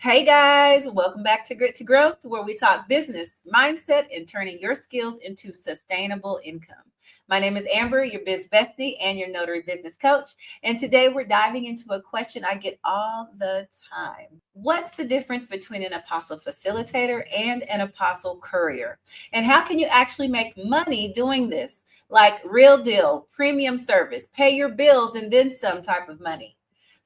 Hey guys, welcome back to Grit to Growth, where we talk business, mindset, and turning your skills into sustainable income. My name is Amber, your biz bestie and your notary business coach. And today we're diving into a question I get all the time. What's the difference between an Apostille Facilitator and an Apostille Courier? And how can you actually make money doing this? Like real deal, premium service, pay your bills and then some type of money.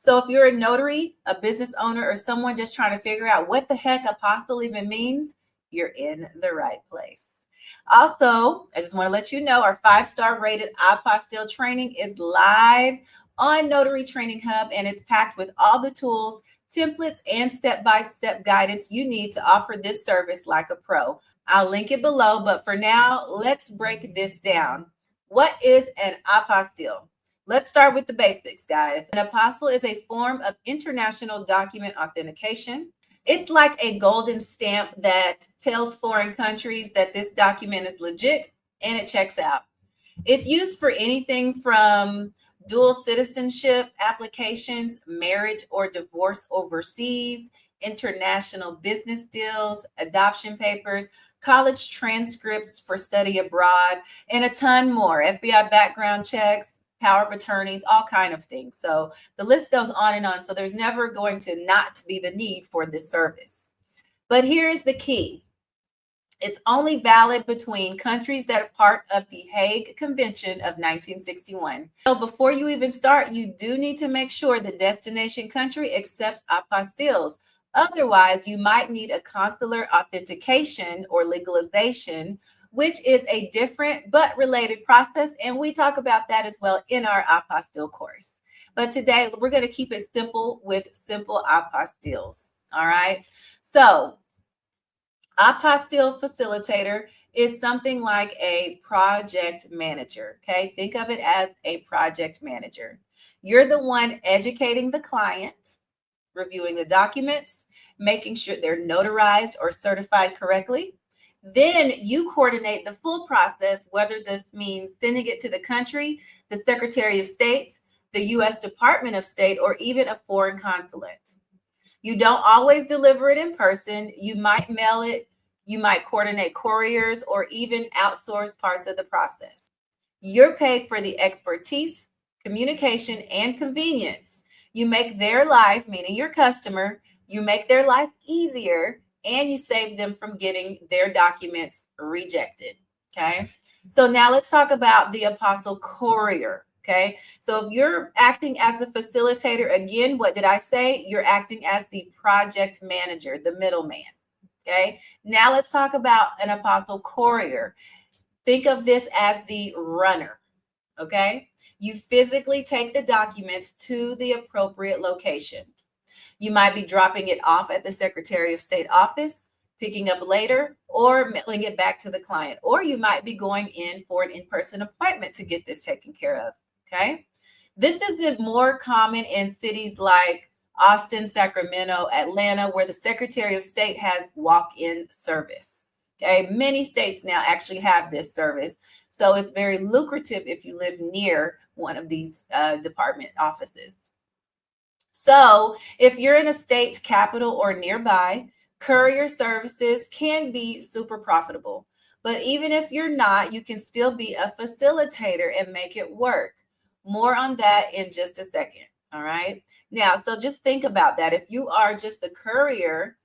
So if you're a notary, a business owner, or someone just trying to figure out what the heck apostille even means, you're in the right place. Also, I just want to let you know our 5-star rated apostille training is live on Notary Training Hub, and it's packed with all the tools, templates, and step-by-step guidance you need to offer this service like a pro. I'll link it below, but for now, let's break this down. What is an apostille? Let's start with the basics, guys. An apostille is a form of international document authentication. It's like a golden stamp that tells foreign countries that this document is legit and it checks out. It's used for anything from dual citizenship applications, marriage or divorce overseas, international business deals, adoption papers, college transcripts for study abroad, and a ton more. FBI background checks, power of attorneys, all kind of things. So the list goes on and on. So there's never going to not be the need for this service. But here's the key. It's only valid between countries that are part of the Hague Convention of 1961. So before you even start, you do need to make sure the destination country accepts apostilles. Otherwise, you might need a consular authentication or legalization, which is a different but related process. And we talk about that as well in our apostille course. But today we're going to keep it simple with simple apostilles. All right. So Apostille Facilitator is something like a project manager. Okay. Think of it as a project manager. You're the one educating the client, reviewing the documents, making sure they're notarized or certified correctly. Then you coordinate the full process, whether this means sending it to the country, the Secretary of State, the U.S. Department of State, or even a foreign consulate. You don't always deliver it in person. You might mail it. You might coordinate couriers or even outsource parts of the process. You're paid for the expertise, communication, and convenience. You make their life, meaning your customer, you make their life easier, and you save them from getting their documents rejected. Okay. So now let's talk about the Apostille Courier. Okay. So if you're acting as the facilitator, again, what did I say? You're acting as the project manager, the middleman. Okay. Now let's talk about an Apostille Courier. Think of this as the runner. Okay. You physically take the documents to the appropriate location. You might be dropping it off at the Secretary of State office, picking up later, or mailing it back to the client. Or you might be going in for an in-person appointment to get this taken care of. Okay. This is more common in cities like Austin, Sacramento, Atlanta, where the Secretary of State has walk-in service. Okay. Many states now actually have this service. So it's very lucrative if you live near one of these department offices. So if you're in a state capital or nearby, courier services can be super profitable. But even if you're not, you can still be a facilitator and make it work. More on that in just a second. All right. Now, so just think about that. If you are just the courier,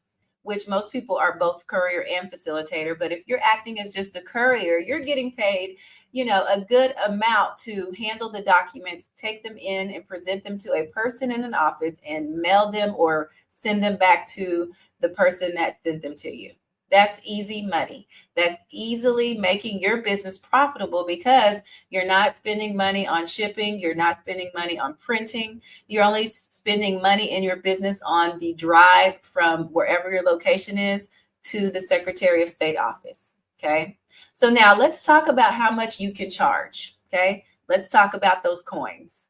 which most people are both courier and facilitator, but if you're acting as just the courier, you're getting paid, a good amount to handle the documents, take them in and present them to a person in an office and mail them or send them back to the person that sent them to you. That's easy money. That's easily making your business profitable because you're not spending money on shipping. You're not spending money on printing. You're only spending money in your business on the drive from wherever your location is to the Secretary of State office. Okay. So now let's talk about how much you can charge. Okay. Let's talk about those coins.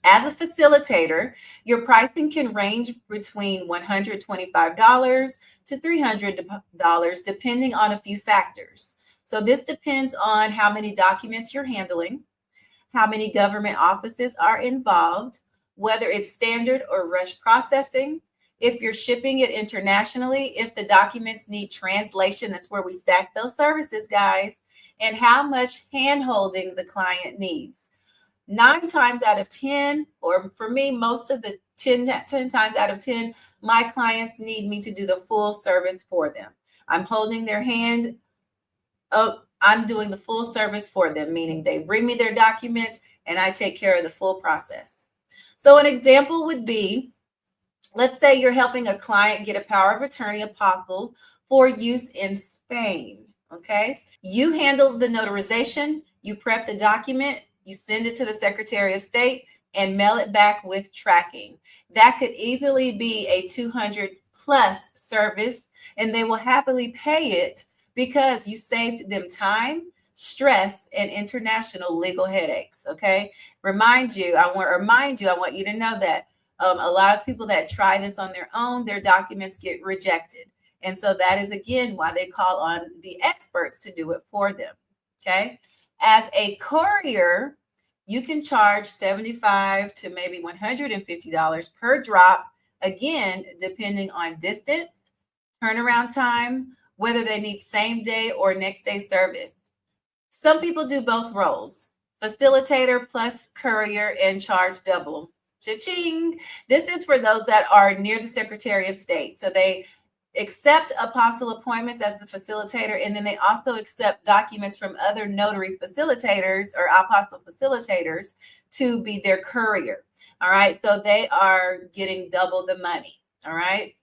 As a facilitator, your pricing can range between $125 to $300 depending on a few factors. So this depends on how many documents you're handling, how many government offices are involved, whether it's standard or rush processing, If you're shipping it internationally, if the documents need translation, that's where we stack those services, guys, and how much hand-holding the client needs. 9 times out of 10, or for me, most of the 10 times out of 10, my clients need me to do the full service for them. I'm holding their hand. I'm doing the full service for them, meaning they bring me their documents and I take care of the full process. So an example would be, let's say you're helping a client get a power of attorney apostille for use in Spain. Okay. You handle the notarization, you prep the document, you send it to the Secretary of State and mail it back with tracking. That could easily be a 200 plus service, and they will happily pay it because you saved them time, stress, and international legal headaches. Okay. I want you to know that a lot of people that try this on their own, their documents get rejected. And so that is, again, why they call on the experts to do it for them. Okay. As a courier, you can charge $75 to maybe $150 per drop, again, depending on distance, turnaround time, whether they need same day or next day service. Some people do both roles, facilitator plus courier, and charge double. Cha-ching. This is for those that are near the Secretary of State. So they accept apostille appointments as the facilitator, and then they also accept documents from other notary facilitators or apostille facilitators to be their courier. All right. So they are getting double the money. All right.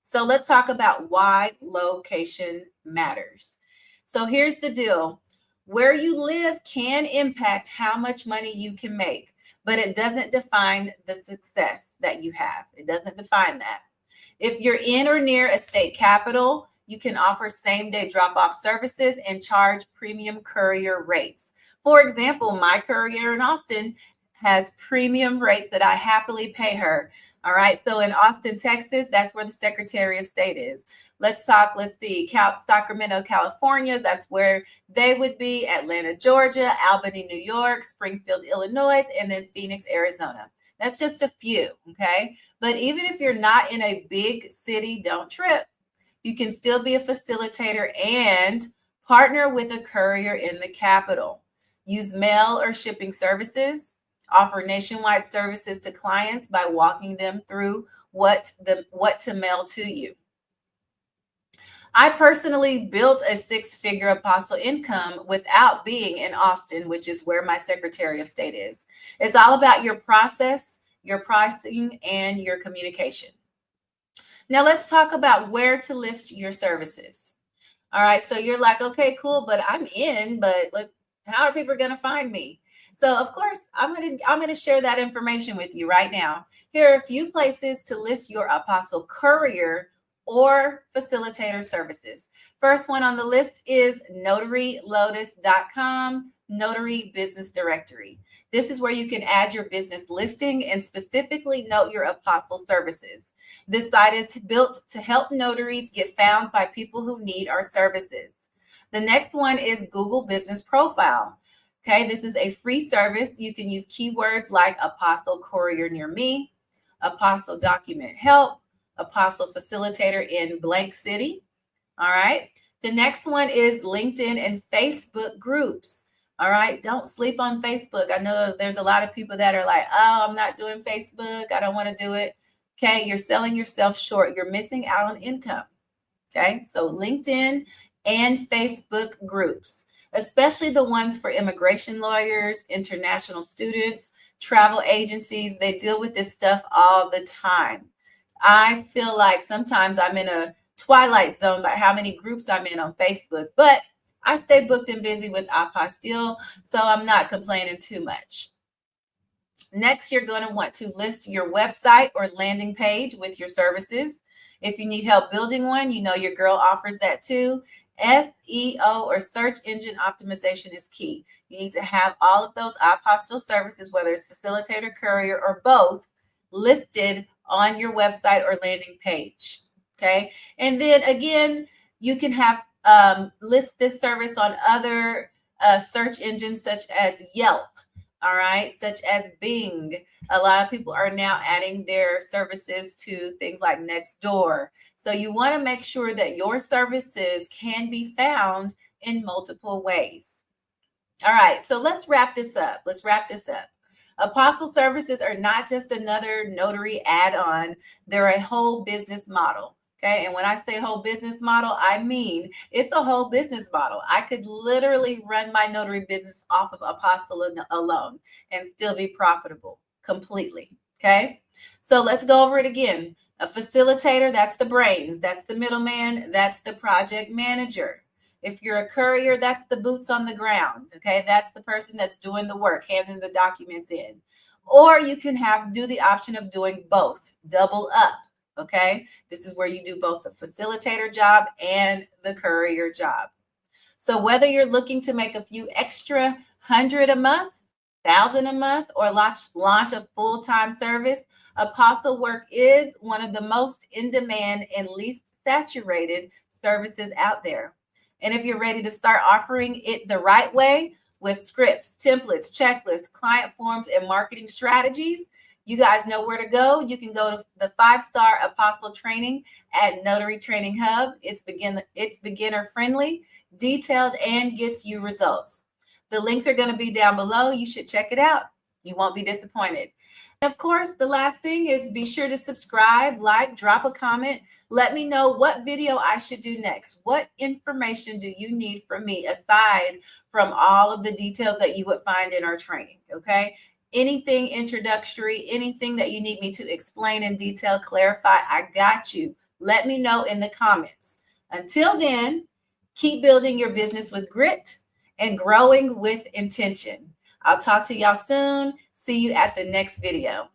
So let's talk about why location matters. So here's the deal. Where you live can impact how much money you can make, but it doesn't define the success that you have. It doesn't define that. If you're in or near a state capital, you can offer same-day drop-off services and charge premium courier rates. For example, my courier in Austin has premium rates that I happily pay her. All right. So in Austin, Texas, that's where the Secretary of State is. Let's see, Sacramento, California, that's where they would be. Atlanta, Georgia, Albany, New York, Springfield, Illinois, and then Phoenix, Arizona. That's just a few, okay? But even if you're not in a big city, don't trip. You can still be a facilitator and partner with a courier in the capital. Use mail or shipping services. Offer nationwide services to clients by walking them through what to mail to you. I personally built a 6-figure apostille income without being in Austin, which is where my Secretary of State is. It's all about your process, your pricing, and your communication. Now let's talk about where to list your services. All right, so you're like, okay, cool, but I'm in, but how are people going to find me? So of course, I'm going to share that information with you right now. Here are a few places to list your apostille courier or facilitator services. First one on the list is notarylotus.com, Notary Business Directory. This is where you can add your business listing and specifically note your apostille services. This site is built to help notaries get found by people who need our services. The next one is Google Business Profile. Okay, this is a free service. You can use keywords like apostille courier near me, apostille document help, apostille facilitator in blank city. All right. The next one is LinkedIn and Facebook groups. All right. Don't sleep on Facebook. I know there's a lot of people that are like, oh, I'm not doing Facebook. I don't want to do it. Okay. You're selling yourself short. You're missing out on income. Okay. So LinkedIn and Facebook groups, especially the ones for immigration lawyers, international students, travel agencies. They deal with this stuff all the time. I feel like sometimes I'm in a twilight zone by how many groups I'm in on Facebook, but I stay booked and busy with Apostille, so I'm not complaining too much. Next, you're going to want to list your website or landing page with your services. If you need help building one, you know your girl offers that too. SEO or search engine optimization is key. You need to have all of those apostille services, whether it's facilitator, courier, or both, listed on your website or landing page. Okay. And then again, you can have list this service on other search engines such as Yelp, all right, such as Bing. A lot of people are now adding their services to things like Nextdoor. So you want to make sure that your services can be found in multiple ways. All right, so let's wrap this up. Apostille services are not just another notary add-on. They're a whole business model. Okay, and when I say whole business model, I mean it's a whole business model. I could literally run my notary business off of Apostille alone and still be profitable completely. Okay, so let's go over it again. A facilitator, that's the brains, that's the middleman, that's the project manager. If you're a courier, that's the boots on the ground. Okay, that's the person that's doing the work, handing the documents in. Or you can do the option of doing both, double up. Okay, this is where you do both the facilitator job and the courier job. So whether you're looking to make a few extra $100 a month, $1,000 a month, or launch a full-time service, Apostille work is one of the most in-demand and least saturated services out there. And if you're ready to start offering it the right way with scripts, templates, checklists, client forms, and marketing strategies, you guys know where to go. You can go to the 5-star Apostille training at Notary Training Hub. It's beginner friendly, detailed, and gets you results. The links are going to be down below. You should check it out. You won't be disappointed. Of course, the last thing is be sure to subscribe, like, drop a comment. Let me know what video I should do next. What information do you need from me aside from all of the details that you would find in our training, okay? Anything introductory, anything that you need me to explain in detail, clarify, I got you. Let me know in the comments. Until then, keep building your business with grit and growing with intention. I'll talk to y'all soon. See you at the next video.